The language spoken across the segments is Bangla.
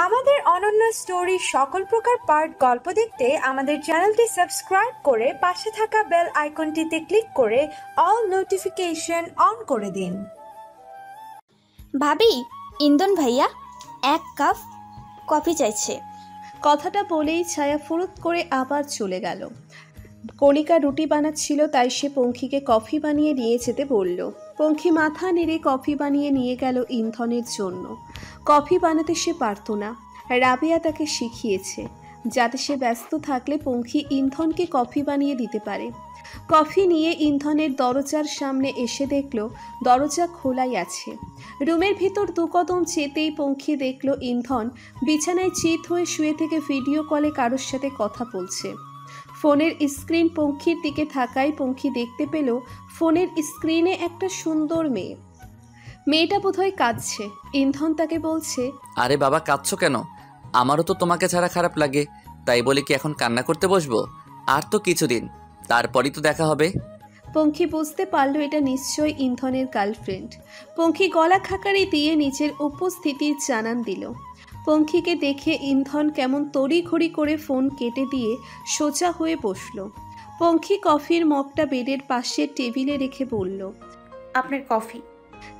আমাদের অনন্য স্টোরি সকল প্রকার পার্ট গল্প দেখতে আমাদের চ্যানেলটি সাবস্ক্রাইব করে পাশে থাকা বেল আইকনটিতে ক্লিক করে অল নোটিফিকেশন অন করে দিন। ভাবি, ইন্দন ভাইয়া 1 কাপ কফি চাইছে। কথাটা বলেই ছায়া ফুরুত করে আবার চলে গেল। কণিকা রুটি বানাচ্ছিল, তাই সে পঙ্খিকে কফি বানিয়ে নিয়ে যেতে বলল। পঙ্খি মাথা নেড়ে কফি বানিয়ে নিয়ে গেল ইন্ধনের জন্য। কফি বানাতে সে পারত না, রাবেয়া তাকে শিখিয়েছে যাতে সে ব্যস্ত থাকলে পঙ্খি ইন্ধনকে কফি বানিয়ে দিতে পারে। কফি নিয়ে ইন্ধনের দরজার সামনে এসে দেখল দরজা খোলাই আছে। রুমের ভিতর 2 কদম যেতেই পঙ্খি দেখল ইন্ধন বিছানায় চিত হয়ে শুয়ে থেকে ভিডিও কলে কারোর সাথে কথা বলছে। ফোনের স্ক্রিন পঙ্খির দিকে থাকায় পঙ্খি দেখতে পেল ফোনের স্ক্রিনে একটা সুন্দর মেয়ে। মেয়েটা বোধহয় কাঁদছে। ইন্ধন তাকে বলছে, আরে বাবা, কাঁদছো কেন? আমারও তো তোমাকে ছাড়া খারাপ লাগে, তাই বলে কি এখন কান্না করতে বসবো? আর তো কিছুদিন, তারপরই তো দেখা হবে। পঙ্খি বুঝতে পারল এটা নিশ্চয়ই ইন্ধনের গার্লফ্রেন্ড। পঙ্খি গলা খাকারি দিয়ে নিজের উপস্থিতির জানান দিল। পঙ্খিকে দেখে ইন্ধন কেমন তড়িঘড়ি করে ফোন কেটে দিয়ে সোজা হয়ে বসল। পঙ্খি কফির মগটা বেডের পাশে টেবিলে রেখে বলল, আপনার কফি।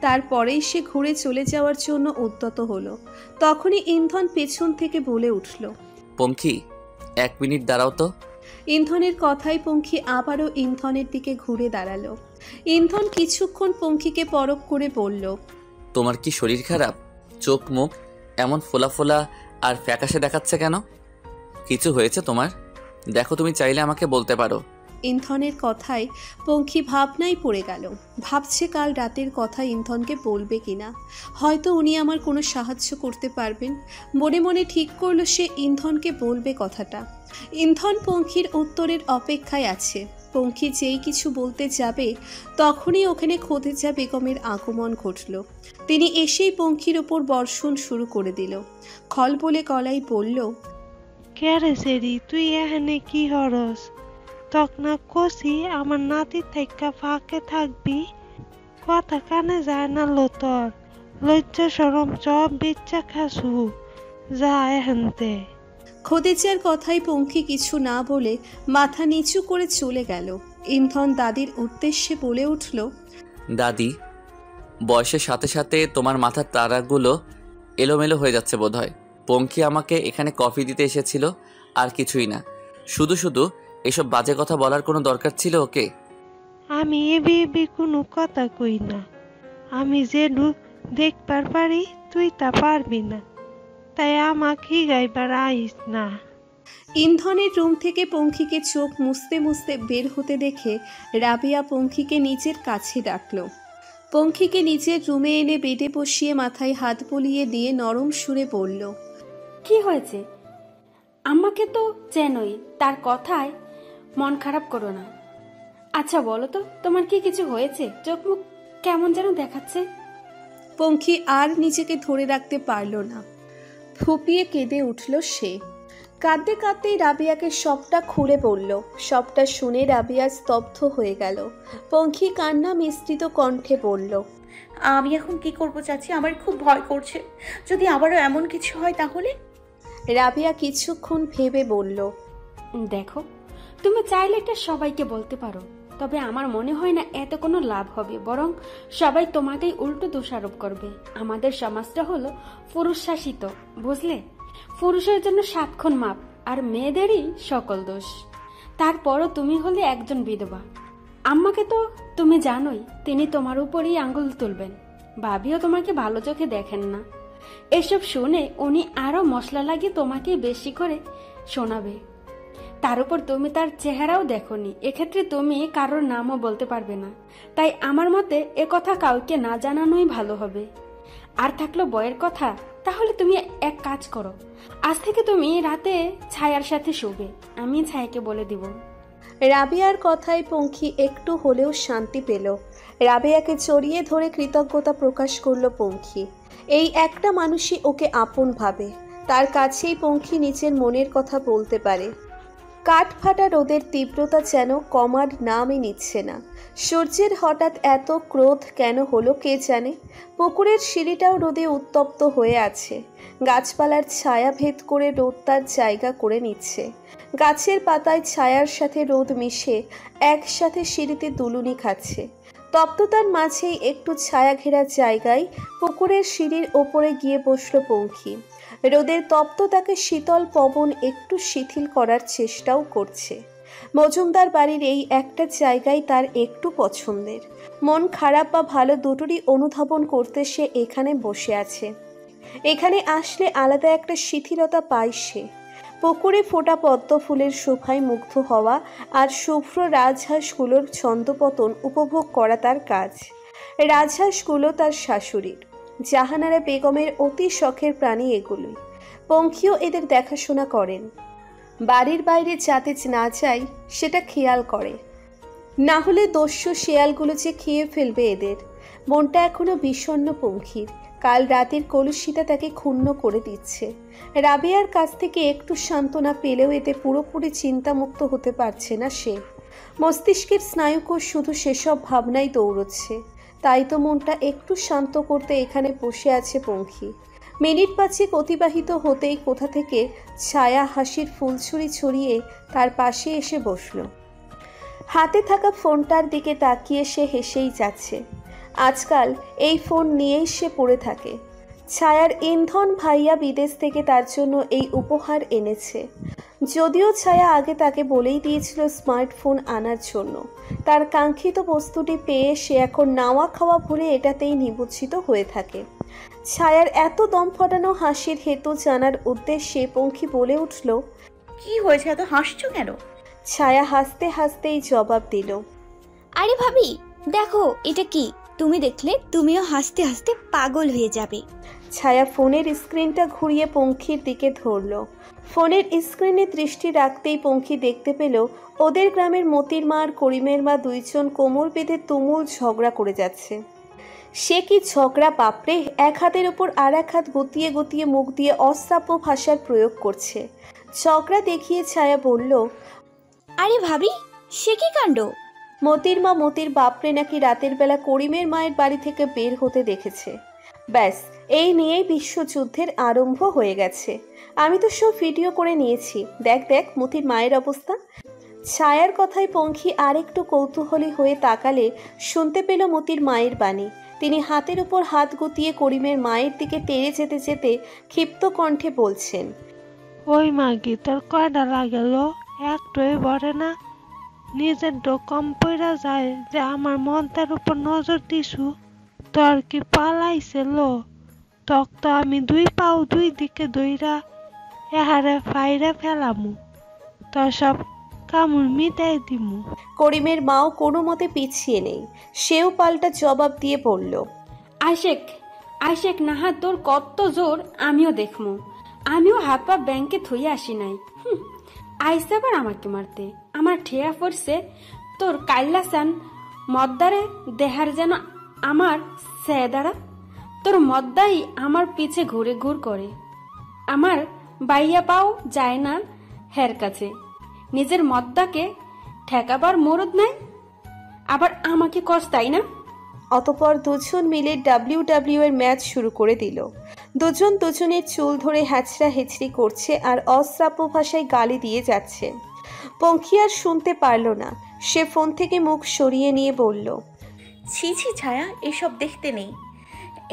তারপরেই সে ঘুরে চলে যাওয়ার জন্য উদ্যত হলো। তখনই ইন্ধন পেছন থেকে বলে উঠল, পঙ্খি 1 মিনিট দাঁড়াও তো। ইন্ধনের কথায় পঙ্খি আবারও ইন্ধনের দিকে ঘুরে দাঁড়ালো। ইন্ধন কিছুক্ষণ পঙ্খিকে পরখ করে বলল, তোমার কি শরীর খারাপ? চোখ মুখ এমন ফোলা ফোলা আর ফ্যাকাশে দেখাচ্ছে কেন? কিছু হয়েছে তোমার? দেখো, তুমি চাইলে আমাকে বলতে পারো। ইন্ধনের কথায় পঙ্খি ভাবনায় পড়ে গেল। ভাবছে কাল রাতের কথা ইন্ধনকে বলবে কিনা। হয়তো উনি আমার কোনো সাহায্য করতে পারবেন। মনে মনে ঠিক করলো সে ইন্ধনকে বলবে কথাটা। ইন্ধন পঙ্খির উত্তরের অপেক্ষায় আছে। পঙ্খি যেই কিছু বলতে যাবে তখনই ওখানে খদিজা বেগমের আগমন ঘটল। তিনি এসেই পঙ্খির ওপর বর্ষণ শুরু করে দিল। খল বলে গলায় বলল, কে রে সেরি, তুই এখানে কি হরস? তক না কষি আমার নাতি থেকে ফাঁকে থাকবি। কথা কানে যায় না লো তোর? লজ্জা সরম সব বেচ্চা খাসু, যা এখানতে। খদিজার কথায় পঙ্খি কিছু না বলে মাথা নিচু করে চলে গেল। ইন্ধন দাদির উদ্দেশ্যে বলে উঠল, দাদি, বয়সের সাথে সাথে তোমার মাথার তারাগুলো এলোমেলো হয়ে যাচ্ছে বোধহয়। পঙ্খি আমাকে এখানে কফি দিতে এসেছিল, আর কিছুই না। শুধু শুধু এসব বাজে কথা বলার কোনো দরকার ছিল ওকে? আমি এবি কোনো কথা কই না। আমি যে দেখবার পারি তুই তা পারবি না, তাই আমাকে গাইবার আইস না। ইন্ধনের রুম থেকে পঙ্খিকে চোখ মুছতে মুছতে বের হতে দেখে রাবেয়া পঙ্খিকে নিজের কাছে ডাকল। পঙ্খিকে নিজের রুমে এনে বেডে বসিয়ে মাথায় হাত বুলিয়ে দিয়ে নরম সুরে বলল, কি হয়েছে? আমাকে তো চেনই, তার কথায় মন খারাপ করো না। আচ্ছা বলো তো, তোমার কি কিছু হয়েছে? চোখ মুখ কেমন যেন দেখাচ্ছে। পঙ্খি আর নিজেকে ধরে রাখতে পারল না। ফুপিয়ে কেঁদে উঠল সে। কাঁদতে কাঁদতেই রাবিয়াকে সবটা খুলে বলল। সবটা শুনে রাবিয়া স্তব্ধ হয়ে গেল। পঙ্খি কান্না মিশ্রিত কণ্ঠে বলল, আমি এখন কি করবো চাচি? আমার খুব ভয় করছে, যদি আবারও এমন কিছু হয় তাহলে। রাবিয়া কিছুক্ষণ ভেবে বলল, দেখো, তুমি চাইলে এটা সবাইকে বলতে পারো, তবে আমার মনে হয় না এত কোনো লাভ হবে। বরং সবাই তোমাকেই উল্টো দোষারোপ করবে। আমাদের সমাজটা হলো পুরুষ শাসিত, বুঝলে? পুরুষের জন্য 7 খুন মাপ, আর মেয়েদেরই সকল দোষ। তারপরও তুমি হলে একজন বিধবা। আম্মাকে তো তুমি জানোই, তিনি তোমার উপরই আঙ্গুল তুলবেন। ভাবিও তোমাকে ভালো চোখে দেখেন না। এসব শুনে উনি আরো মশলা লাগিয়ে তোমাকে বেশি করে শোনাবে। তার উপর তুমি তার চেহারাও দেখোনি, এক্ষেত্রে তুমি কারোর নামও বলতে পারবে না। তাই আমার মতে এ কথা কাউকে না জানানোই ভালো হবে। আর থাকলো বইয়ের কথা, তাহলে তুমি এক কাজ করো, আজ থেকে তুমি রাতে ছায়ার সাথে শুবে। আমি ছায়াকে বলে দিব। রাবিয়ার কথায় পঙ্খি একটু হলেও শান্তি পেল। রাবিয়াকে জড়িয়ে ধরে কৃতজ্ঞতা প্রকাশ করলো পঙ্খি। এই একটা মানুষই ওকে আপন ভাবে। তার কাছেই পঙ্খি নিজের মনের কথা বলতে পারে। কাঠফাটা রোদের তীব্রতা যেন কমার নামই নিচ্ছে না। সূর্যের হঠাৎ এত ক্রোধ কেন হলো কে জানে। পুকুরের সিঁড়িটাও রোদে উত্তপ্ত হয়ে আছে। গাছপালার ছায়া ভেদ করে রোদ তার জায়গা করে নিচ্ছে। গাছের পাতায় ছায়ার সাথে রোদ মিশে একসাথে সিঁড়িতে দুলুনি খাচ্ছে। তপ্ততার মাঝেই একটু ছায়া ঘেরা জায়গায় পুকুরের সিঁড়ির ওপরে গিয়ে বসল পঙ্খী। রোদের তপ্ততাকে শীতল পবন একটু শিথিল করার চেষ্টাও করছে। মজুমদার বাড়ির এই একটা জায়গায় তার একটু পছন্দের। মন খারাপ বা ভালো দুটোরই অনুধাবন করতে সে এখানে বসে আছে। এখানে আসলে আলাদা একটা শিথিলতা পায় সে। পুকুরে ফোটা পদ্ম ফুলের শোভায় মুগ্ধ হওয়া আর শুভ্র রাজহাঁসগুলোর ছন্দপতন উপভোগ করা তার কাজ। রাজহাঁসগুলো তার শাশুড়ির, জাহানারা বেগমের অতি শখের প্রাণী এগুলোই। পঙ্খিও এদের দেখাশোনা করেন। বাড়ির বাইরে যাতে না যায় সেটা খেয়াল করে, না হলে দস্যু শেয়ালগুলো যে খেয়ে ফেলবে এদের। মনটা এখনো বিষণ্ণ পঙ্খির। কাল রাতের কলুষিতা তাকে ক্ষুণ্ণ করে দিচ্ছে। রাবেয়ার কাছ থেকে একটু সান্ত্বনা পেলেও এতে পুরোপুরি চিন্তামুক্ত হতে পারছে না সে। মস্তিষ্কের স্নায়ুকোষ শুধু সেসব ভাবনাই দৌড়চ্ছে। তাই তো মনটা একটু শান্ত করতে এখানে বসে আছে পঙ্খী। মিনিট 5 অতিবাহিত হতেই কোথা থেকে ছায়া হাসির ফুলছুরি ছড়িয়ে তার পাশে এসে বসল। হাতে থাকা ফোনটার দিকে তাকিয়ে সে হেসেই যাচ্ছে। আজকাল এই ফোন নিয়েই সে পড়ে থাকে। ছায়ার ইন্ধন ভাইয়া বিদেশ থেকে তার জন্য এই উপহার এনেছে। যদিও ছায়া আগে তাকে বলেই দিয়েছিল স্মার্টফোন আনার জন্য। তার কাঙ্ক্ষিত বস্তুটি পেয়ে সে এখন নাওয়া খাওয়া ভুলে এটাতেই নিমজ্জিত হয়ে থাকে। ছায়ার এত দম ফটানো হাসির হেতু জানার উদ্দেশ্যে পঙ্খী বলে উঠল, কি হয়েছে, এত হাসছো কেন? ছায়া হাসতে হাসতেই জবাব দিল, আরে ভাবি দেখো এটা কি, তুমি দেখলে তুমিও হাসতে হাসতে পাগল হয়ে যাবে। ছায়া ফোনের স্ক্রিনটা ঘুরিয়ে পঙ্খির দিকে ধরল। ফোনের স্ক্রিনে দৃষ্টি রাখতেই পঙ্খী দেখতে পেল ওদের গ্রামের মতির মা আর করিমের মা দুইজন কোমর বেঁধে তুমুল ঝগড়া করে যাচ্ছে। সে কি ঝগড়া বাপরে! এক হাতের ওপর আর এক হাত গুতিয়ে গুতিয়ে মুখ দিয়ে অশ্রাব্য ভাষার প্রয়োগ করছে। ঝগড়া দেখিয়ে ছায়া বলল, আরে ভাবি সে কি কাণ্ড! মতির মা মতির বাপরে নাকি রাতের বেলা করিমের মায়ের বাড়ি থেকে বের হতে দেখেছে। ব্যাস এই নিয়েই বিশ্বযুদ্ধের আরম্ভ হয়ে গেছে। আমি তো সব ভিডিও করে নিয়েছি, দেখ দেখ মতির মায়ের অবস্থা। ছায়ার কথায় পঙ্খী আর একটু কৌতূহলী হয়ে তাকালে শুনতে পেল মতির মায়ের বাণী। তিনি হাতের উপর হাত গুতিয়ে করিমের মায়ের দিকে তেড়ে যেতে যেতে ক্ষিপ্ত কণ্ঠে বলছেন, ওই মাগি তোর কয়টা লাগেল? একটুই বলে না, নিজের কম পইরা যায় যে আমার মনটার উপর নজর দিছু। তোর কি পালাইছিল? তক তো আমি 2 পাও 2 দিকে দইরা এহারে ফাইরা ফেলামু, তোর সব কামড় মিটাই দিমু। করিমের মাও কোনো মতে পিছিয়ে নেই। সেও পাল্টা জবাব দিয়ে বলল, আশেক আশেক নাহা তোর কত জোর আমিও দেখমু। আমিও হাত পা ব্যাংকে থইয়া আসি নাই। আইসে আবার আমাকে মারতে। আমার ঠেয়া পড়ছে তোর কাল্লাসান মদ্দারে দেহার যেন আমার সেদারা। তোর মদ্দাই আমার পিছে ঘুরে ঘুর করে। আমার বাইয়া পাও যায় না হের কাছে। নিজের মদ্দাকে ঠেকাবার মরদ নাই, আবার আমাকে কস, তাই না? অতপর দুজন মিলে WW এর ম্যাচ শুরু করে দিল। দুজন দুজনের চুল ধরে হ্যাচড়া হেচড়ি করছে আর অশ্রাব্য ভাষায় গালি দিয়ে যাচ্ছে। পঙ্খী আর শুনতে পারল না। সে ফোন থেকে মুখ সরিয়ে নিয়ে বলল, ছি ছি ছায়া, এসব দেখতে নেই,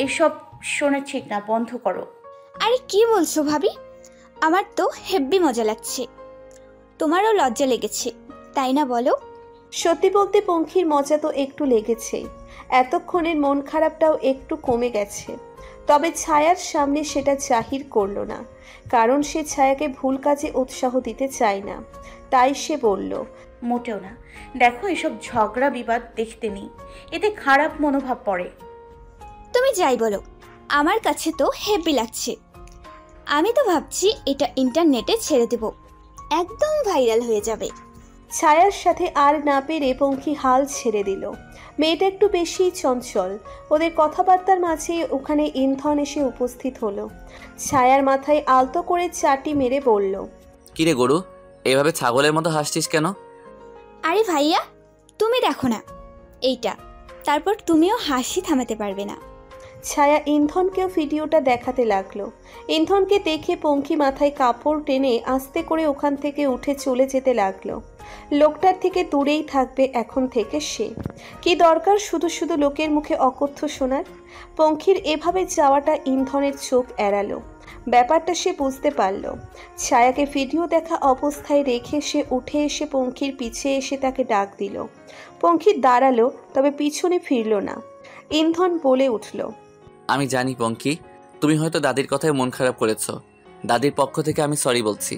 এসব শোনা ঠিক না, বন্ধ করো। আরে কি বলছো ভাবি, আমার তো হেব্বি মজা লাগছে। তোমারও লজ্জা লেগেছে তাই না বলো? সত্যি বলতে পঙ্খীর মজা তো একটু লেগেছেই। এতক্ষণের মন খারাপটাও একটু কমে গেছে। তবে ছায়ার সামনে সেটা জাহির করল না, কারণ সে ছায়াকে ভুল কাজে উৎসাহ দিতে চায় না। তাই সে বলল, মোটেও না, দেখো এসব ঝগড়া বিবাদ দেখতে নেই, এতে খারাপ মনোভাব পড়ে। তুমি যাই বলো, আমার কাছে তো হেব্বি লাগছে। আমি তো ভাবছি এটা ইন্টারনেটে ছেড়ে দেব, একদম ভাইরাল হয়ে যাবে। ছায়ার সাথে আর না পেরে পঙ্খী হাল ছেড়ে দিল। মেয়েটা একটু বেশি চঞ্চল। ওদের কথাবার্তার মাঝে ওখানে ইন্ধন এসে উপস্থিত হলো। ছায়ার মাথায় আলতো করে চাটি মেরে বলল, কিরে গরু, এভাবে ছাগলের মতো হাসছিস কেন? আরে ভাইয়া, তুমি দেখো না এইটা, তারপর তুমিও হাসি থামাতে পারবে না। ছায়া ইন্ধনকেও ভিডিওটা দেখাতে লাগলো। ইন্ধনকে দেখে পঙ্খী মাথায় কাপড় টেনে আস্তে করে ওখান থেকে উঠে চলে যেতে লাগলো। লোকটার থেকে দূরেই থাকবে এখন থেকে সে। কি দরকার শুধু শুধু লোকের মুখে অকথ্য শোনার? পঙ্খীর এভাবে যাওয়াটা ইন্ধনের চোখ এড়ালো। ব্যাপারটা সে বুঝতে পারল। ছায়াকে ভিডিও দেখা অবস্থায় রেখে সে উঠে এসে পঙ্খীর পিছে এসে তাকে ডাক দিল। পঙ্খী দাঁড়ালো, তবে পিছনে ফিরল না। ইন্ধন বলে উঠল, আমি জানি পঙ্কি, তুমি হয়তো দাদির কথায় মন খারাপ করেছ। দাদির পক্ষ থেকে আমি সরি বলছি।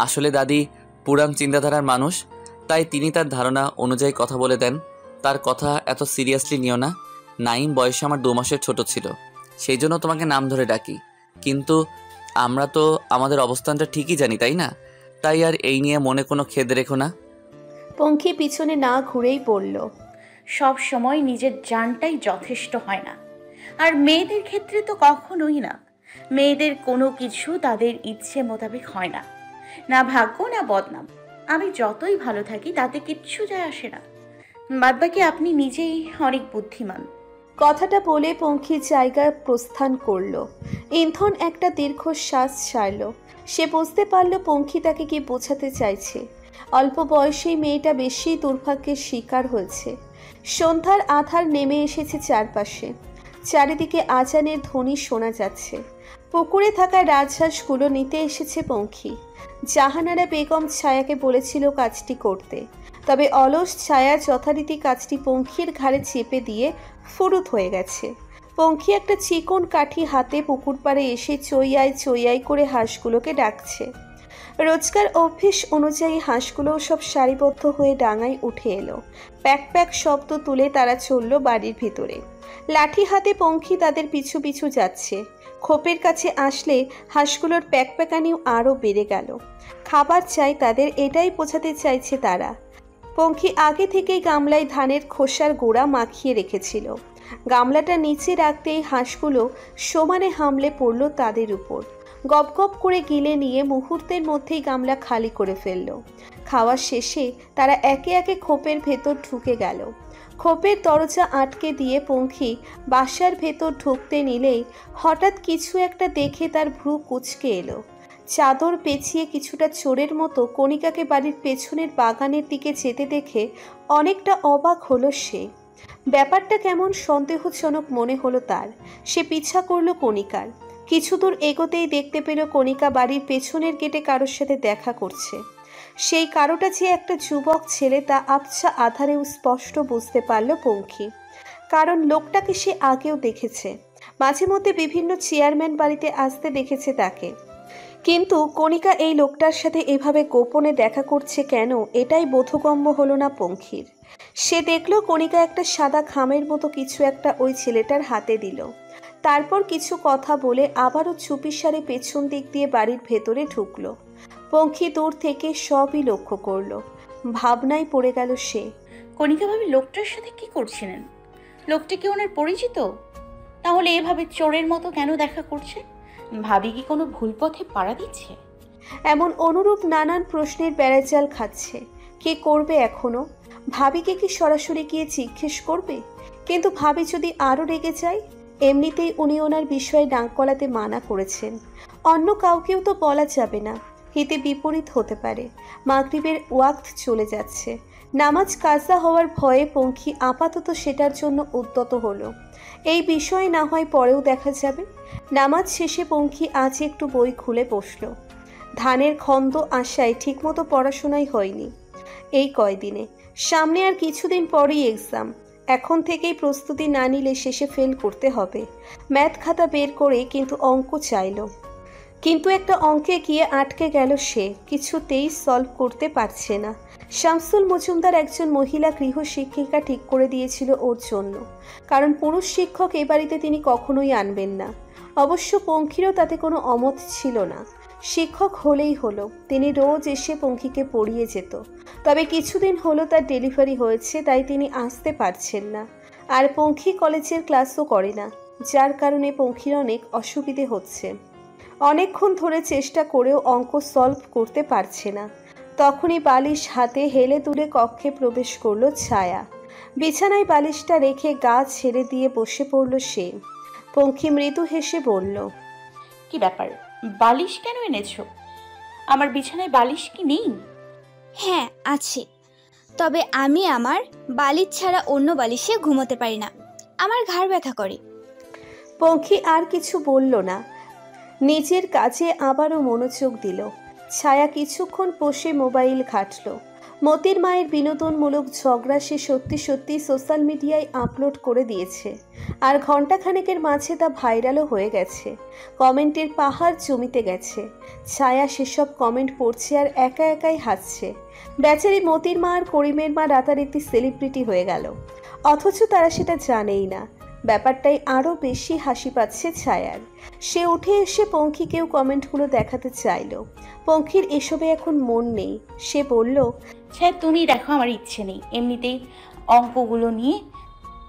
আসলে দাদি পুরান চিন্তাধারার মানুষ, তাই তিনি তার ধারণা অনুযায়ী কথা বলে দেন। তার কথা এত সিরিয়াসলি নিও না। নাইম বয়সে আমার 2 মাসের ছোট ছিল, সেই জন্য তোমাকে নাম ধরে ডাকি। কিন্তু আমরা তো আমাদের অবস্থানটা ঠিকই জানি, তাই না? তাই আর এই নিয়ে মনে কোনো খেদ রেখো না। পঙ্খী পিছনে না ঘুরেই বলল, সব সময় নিজের জানটাই যথেষ্ট হয় না, আর মেয়েদের ক্ষেত্রে তো কখনোই না। মেয়েদের কোনো কিছু তাদের ইচ্ছে মোতাবেক হয় না, না ভাগ্য না বদনাম। আমি যতই ভালো থাকি তাতে কিচ্ছু যায় আসে না। বাদবাকি আপনি নিজেই অনেক বুদ্ধিমান। কথাটা বলে পঙ্খী জায়গা প্রস্থান করল। ইন্ধন একটা দীর্ঘশ্বাস ছাড়ল। সে বুঝতে পারল পঙ্খী তাকে কি বোঝাতে চাইছে। অল্প বয়সেই মেয়েটা বেশি দুর্ভাগ্যের শিকার হয়েছে। সন্ধ্যার আধার নেমে এসেছে চারপাশে। চারিদিকে আজানের ধ্বনি শোনা যাচ্ছে। পুকুরে থাকা রাজহাঁসগুলো নিতে এসেছে পঙ্খী। জাহানারা বেগম ছায়াকে বলেছিল কাজটি করতে, তবে অলস ছায়া যথারীতি কাজটি পঙ্খীর ঘাড়ে চেপে দিয়ে ফুরুত হয়ে গেছে। পঙ্খী একটা চিকন কাঠি হাতে পুকুর পাড়ে এসে চইয়াই চইয়াই করে হাঁসগুলোকে ডাকছে। রোজকার অভ্যেস অনুযায়ী হাঁসগুলোও সব সারিবদ্ধ হয়ে ডাঙায় উঠে এলো। প্যাক প্যাক শব্দ তুলে তারা চলল বাড়ির ভিতরে। লাঠি হাতে পঙ্খী তাদের পিছু পিছু যাচ্ছে। খোপের কাছে আসলে হাঁসগুলোর প্যাকপ্যাকানিও আরও বেড়ে গেল। খাবার চাই তাদের, এটাই বোঝাতে চাইছে তারা। পঙ্খী আগে থেকেই গামলায় ধানের খোসার গুঁড়া মাখিয়ে রেখেছিল। গামলাটা নিচে রাখতেই হাঁসগুলো সমানে হামলে পড়ল তাদের উপর। গপ গপ করে গিলে নিয়ে মুহূর্তের মধ্যেই গামলা খালি করে ফেলল। খাওয়া শেষে তারা একে একে খোপের ভেতর ঢুকে গেল। খোপের দরজা আটকে দিয়ে পঙ্খী বাসার ভেতর ঢুকতে নিলেই হঠাৎ কিছু একটা দেখে তার ভ্রু কুঁচকে এলো। চাদর পেঁচিয়ে কিছুটা চোরের মতো কণিকাকে বাড়ির পেছনের বাগানের দিকে যেতে দেখে অনেকটা অবাক হলো সে। ব্যাপারটা কেমন সন্দেহজনক মনে হলো তার। সে পিছা করলো কণিকার। কিছু দূর এগোতেই দেখতে পেল কণিকা বাড়ির পেছনের গেটে কারোর সাথে দেখা করছে। সেই কারোটা যে একটা যুবক ছেলে তা আবছা আধারেও স্পষ্ট বুঝতে পারল পঙ্খী, কারণ লোকটাকে সে আগেও দেখেছে। মাঝে মধ্যে বিভিন্ন চেয়ারম্যান বাড়িতে আসতে দেখেছে তাকে। কিন্তু কণিকা এই লোকটার সাথে এভাবে গোপনে দেখা করছে কেন, এটাই বোধগম্য হলো না পঙ্খীর। সে দেখল কণিকা একটা সাদা খামের মতো কিছু একটা ওই ছেলেটার হাতে দিল। তারপর কিছু কথা বলে আবারও চুপিসারে পেছন দিক দিয়ে বাড়ির ভেতরে ঢুকলো। পঙ্খী দূর থেকে সবই লক্ষ্য করলো। ভাবনায় পড়ে গেল সে। কণিকা ভাবি লোকটার সাথে কি করছিলেন? লোকটা কি ওনার পরিচিত? তাহলে এভাবে চোরের মতো কেন দেখা করছে? ভাবি কি কোনো ভুল পথে পাড়া দিচ্ছে? এমন অনুরূপ নানান প্রশ্নের বেড়াজাল খাচ্ছে। কে করবে এখনো? ভাবিকে কি সরাসরি গিয়ে জিজ্ঞেস করবে? কিন্তু ভাবি যদি আরও রেগে যায়? এমনিতেই উনি ওনার বিষয়ে নাক গলাতে মানা করেছেন। অন্য কাউকেও তো বলা যাবে না, হিতে বিপরীত হতে পারে। মাগরিবের ওয়াক্ত চলে যাচ্ছে। নামাজ কাজা হওয়ার ভয়ে পঙ্খী আপাতত সেটার জন্য উদ্যত হলো। এই বিষয়ে না হয় পরেও দেখা যাবে। নামাজ শেষে পঙ্খী আজ একটু বই খুলে বসল। ধানের খন্দ আশায় ঠিকমতো পড়াশোনাই হয়নি এই কয়দিনে। সামনে আর কিছুদিন পরেই এক্সাম। এখন থেকেই প্রস্তুতি না নিলে শেষে ফেল করতে হবে। ম্যাথ খাতা বের করে কিন্তু অঙ্ক চাইল, কিন্তু একটা অঙ্কে গিয়ে আটকে গেল সে। কিছুতেই সলভ করতে পারছে না। শামসুল মজুমদার একজন মহিলা গৃহশিক্ষিকা ঠিক করে দিয়েছিল ওর জন্য, কারণ পুরুষ শিক্ষক এ বাড়িতে তিনি কখনোই আনবেন না। অবশ্য পঙ্খীরও তাতে কোনো অমত ছিল না। শিক্ষক হলেই হলো, তিনি রোজ এসে পঙ্খীকে পড়িয়ে যেত। তবে কিছুদিন হলো তার ডেলিভারি হয়েছে, তাই তিনি আসতে পারছেন না। আর পঙ্খী কলেজের ক্লাসও করে না, যার কারণে পঙ্খীর অনেক অসুবিধে হচ্ছে। অনেকক্ষণ ধরে চেষ্টা করেও অঙ্ক সলভ করতে পারছে না। তখনই বালিশ হাতে হেলে দুলে কক্ষে প্রবেশ করলো ছায়া। বিছানায় বালিশটা রেখে গা ছেড়ে দিয়ে বসে পড়ল সে। পঙ্খী মৃদু হেসে বলল, কি ব্যাপার, বালিশ কেন এনেছো? আমার বিছানায় বালিশ কি নেই? হ্যাঁ আছে, তবে আমি আমার বালিশ ছাড়া অন্য বালিশে ঘুমোতে পারি না, আমার ঘাড় ব্যথা করে। পঙ্খী আর কিছু বলল না, নিজের কাজে আবারও মনোযোগ দিল। ছায়া কিছুক্ষণ বসে মোবাইল ঘাঁটল। মতির মায়ের বিনোদনমূলক ঝগড়া সে সত্যি সত্যি সোশ্যাল মিডিয়ায় আপলোড করে দিয়েছে, আর ঘণ্টাখানেকের মাঝে তা ভাইরালও হয়ে গেছে। কমেন্টের পাহাড় জমিতে গেছে। ছায়া সেসব কমেন্ট পড়ছে আর একা একাই হাসছে। বেচারি মতির মা আর করিমের মা রাতারাতি সেলিব্রিটি হয়ে গেল, অথচ তারা সেটা জানেই না। ব্যাপারটাই আরও বেশি হাসি পাচ্ছে ছায়ার। সে উঠে এসে পঙ্খীকেও কমেন্টগুলো দেখাতে চাইল। পঙ্খীর এসবে এখন মন নেই। সে বলল, ছায়া তুমি দেখো, আমার ইচ্ছে নেই, এমনিতেই অঙ্কগুলো নিয়ে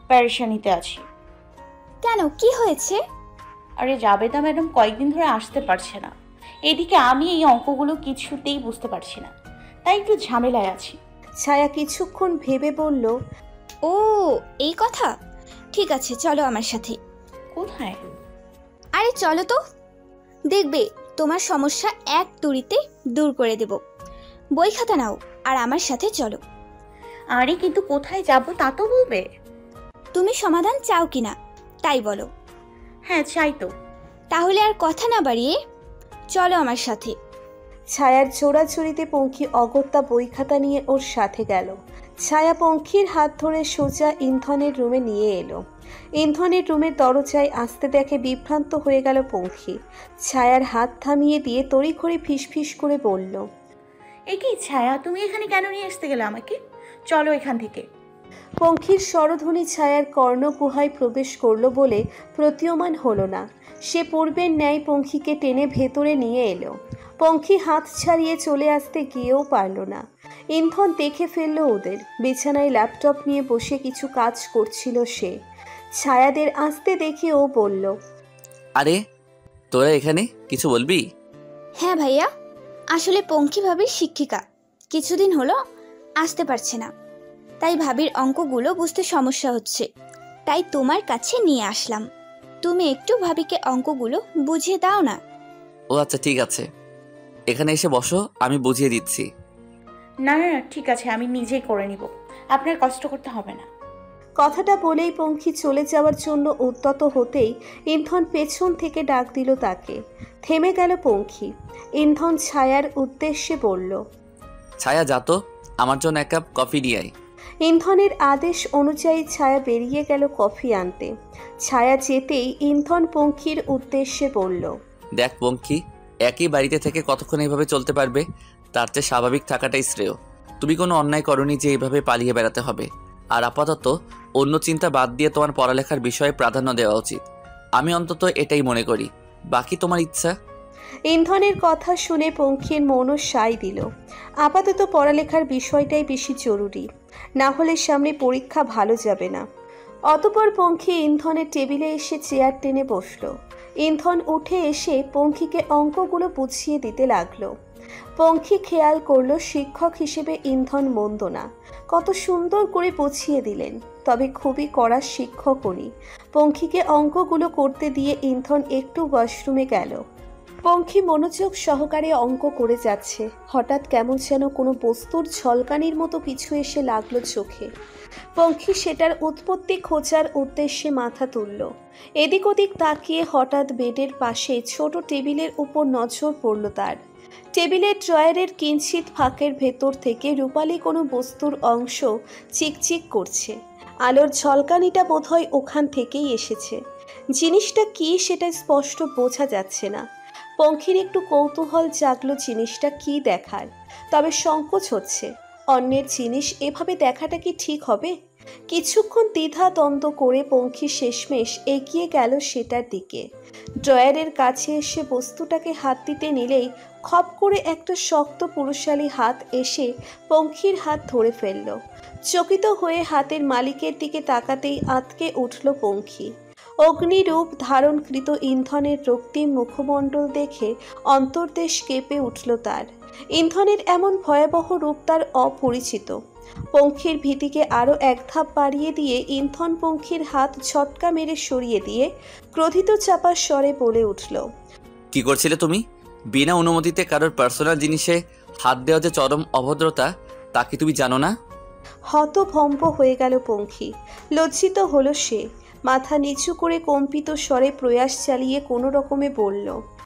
প্যারেশানিতে আছি। কেন, কি হয়েছে? আরে জাবেদা ম্যাডাম কয়েকদিন ধরে আসতে পারছে না, এদিকে আমি এই অঙ্কগুলো কিছুতেই বুঝতে পারছি না, তাই একটু ঝামেলায় আছি। ছায়া কিছুক্ষণ ভেবে বলল, ও এই কথা, ঠিক আছে চলো আমার সাথে। কোথায়? আরে চলো তো, দেখবে তোমার সমস্যা এক তুড়িতে দূর করে দেব। বই খাতা নাও আর আমার সাথে চলো। আরে কিন্তু কোথায় যাব তা তো বলবে। তুমি সমাধান চাও কিনা তাই বলো। হ্যাঁ চাই তো। তাহলে আর কথা না বাড়িয়ে চলো আমার সাথে। ছায়ার জোড়াছড়িতে পঙ্খী অগত্যা বই খাতা নিয়ে ওর সাথে গেল। ছায়া পঙ্খীর হাত ধরে সোজা ইন্ধনের রুমে নিয়ে এলো। ইন্ধনের রুমের দরজায় আসতে দেখে বিভ্রান্ত হয়ে গেল পঙ্খী। ছায়ার হাত থামিয়ে দিয়ে তড়িঘড়ি ফিসফিস করে বলল, এ কি ছায়া, তুমি এখানে কেন নিয়ে আসতে গেলে আমাকে? চলো এখান থেকে। পঙ্খীর স্বরধ্বনি ছায়ার কর্ণগুহায় প্রবেশ করলো বলে প্রতীয়মান হলো না। সে পূর্বের ন্যায় পঙ্খীকে টেনে ভেতরে নিয়ে এলো। পঙ্খী হাত ছাড়িয়ে চলে আসতে গিয়েও পারল না। ইন্ধন দেখে ফেলল ওদের। বিছানায় ল্যাপটপ নিয়ে বসে কিছু কাজ করছিল সে। ছায়াদের আসতে দেখে ও বলল, আরে তোরা এখানে, কিছু বলবি? হ্যাঁ ভাইয়া, আসলে পঙ্খী ভাবির শিক্ষিকা কিছুদিন হলো আসতে পারছে না, তাই ভাবির অঙ্কগুলো বুঝতে সমস্যা হচ্ছে, তাই তোমার কাছে নিয়ে আসলাম। তুমি একটু ভাবিকে অঙ্কগুলো বুঝিয়ে দাও না। ও আচ্ছা ঠিক আছে, এখানে এসে বসো, আমি বুঝিয়ে দিচ্ছি। না না না, ঠিক আছে, আমি নিজেই করে নিব, আপনার কষ্ট করতে হবে না। কথাটা বলেই পঙ্খী চলে যাওয়ার জন্য উদ্যত হতেই ইন্ধন পেছন থেকে ডাক দিল তাকে। থেমে গেল পঙ্খী। ইন্ধন ছায়ার উদ্দেশ্যে বলল, ছায়া যা তো, আমার জন্য এক কাপ কফি নিয়ে আয়। ইন্ধনের আদেশ অনুযায়ী ছায়া বেরিয়ে গেল কফি আনতে। ছায়া যেতেই ইন্ধন পঙ্খীর উদ্দেশ্যে বলল, দেখ পঙ্খী, একই বাড়িতে থেকে কতক্ষণ এইভাবে চলতে পারবে? তার চেয়ে স্বাভাবিক থাকাটাই শ্রেয়। তুমি কোনো অন্যায় করনি যে এইভাবে পালিয়ে বেড়াতে হবে। আর আপাতত অন্য চিন্তা বাদ দিয়ে তোমার পড়ালেখার বিষয়ে প্রাধান্য দেওয়া উচিত। আমি অন্তত এটাই মনে করি, বাকি তোমার ইচ্ছা। ইন্ধনের কথা শুনে পঙ্খীর মনও সায় দিল। আপাতত পড়ালেখার বিষয়টাই বেশি জরুরি, না হলে সামনে পরীক্ষা ভালো যাবে না। অতঃপর পঙ্খী ইন্ধনের টেবিলে এসে চেয়ার টেনে বসল। ইন্ধন উঠে এসে পঙ্খীকে অঙ্কগুলো বুঝিয়ে দিতে লাগলো। পঙ্খী খেয়াল করলো শিক্ষক হিসেবে ইন্ধন মন্দ না, কত সুন্দর করে বুঝিয়ে দিলেন। তবে খুবই কড়া শিক্ষক উনি। পঙ্খীকে অঙ্কগুলো করতে দিয়ে ইন্ধন একটু ওয়াশরুমে গেল। পঙ্খী মনোযোগ সহকারে অঙ্ক করে যাচ্ছে। হঠাৎ কেমন যেন কোনো বস্তুর ঝলকানির মতো কিছু এসে লাগলো চোখে। পঙ্খী সেটার উৎপত্তি খোঁজার উদ্দেশ্যে মাথা তুলল। এদিক ওদিক তাকিয়ে হঠাৎ বেডের পাশে ছোট টেবিলের উপর নজর পড়ল তার। টেবিলের ড্রয়ারের কিঞ্চিত ফাঁকের ভেতর থেকে রূপালী কোনো বস্তুর অংশ চিকচিক করছে। আলোর ঝলকানিটা বোধহয় ওখান থেকেই এসেছে। জিনিসটা কি সেটা স্পষ্ট বোঝা যাচ্ছে না। পঙ্খীর একটু কৌতূহল জাগলো জিনিসটা কি দেখার, তবে সংকোচ হচ্ছে। অন্যের জিনিস এভাবে দেখাটা কি ঠিক হবে? কিছুক্ষণ দ্বিধা দ্বন্দ্ব করে পঙ্খী শেষমেশ এগিয়ে গেল সেটার দিকে। ড্রয়ারের কাছে এসে বস্তুটাকে হাত দিতে নিলেই খপ করে একটা শক্ত পুরুষালী হাত এসে পঙ্খীর হাত ধরে ফেলল। চকিত হয়ে হাতের মালিকের দিকে তাকাতেই আঁতকে উঠল পঙ্খী। অগ্নিরূপ ধারণকৃত ইন্ধনের রক্তিম মুখমণ্ডল দেখে অন্তর্দেশ কেঁপে উঠল তার। ইন্ধনের এমন ভয়াবহ রূপ তার অপরিচিত। পঙ্খির ভীতিকে আরও এক ধাপ বাড়িয়ে দিয়ে ইন্ধন পঙ্খির হাত ঝটকা মেরে সরিয়ে দিয়ে ক্রোধিত চাপা স্বরে বলে উঠল, কি করছিলে তুমি? বিনা অনুমতিতে কারোর পার্সোনাল জিনিসে হাত দেওয়া যে চরম অভদ্রতা, তা কি তুমি জানো না? হতভম্ব হয়ে গেল পঙ্খী। লজ্জিত হলো সে। মাথা নিচু করে কম্পিত স্বরে প্রয়াস চালিয়ে কোনো রকমে বলল,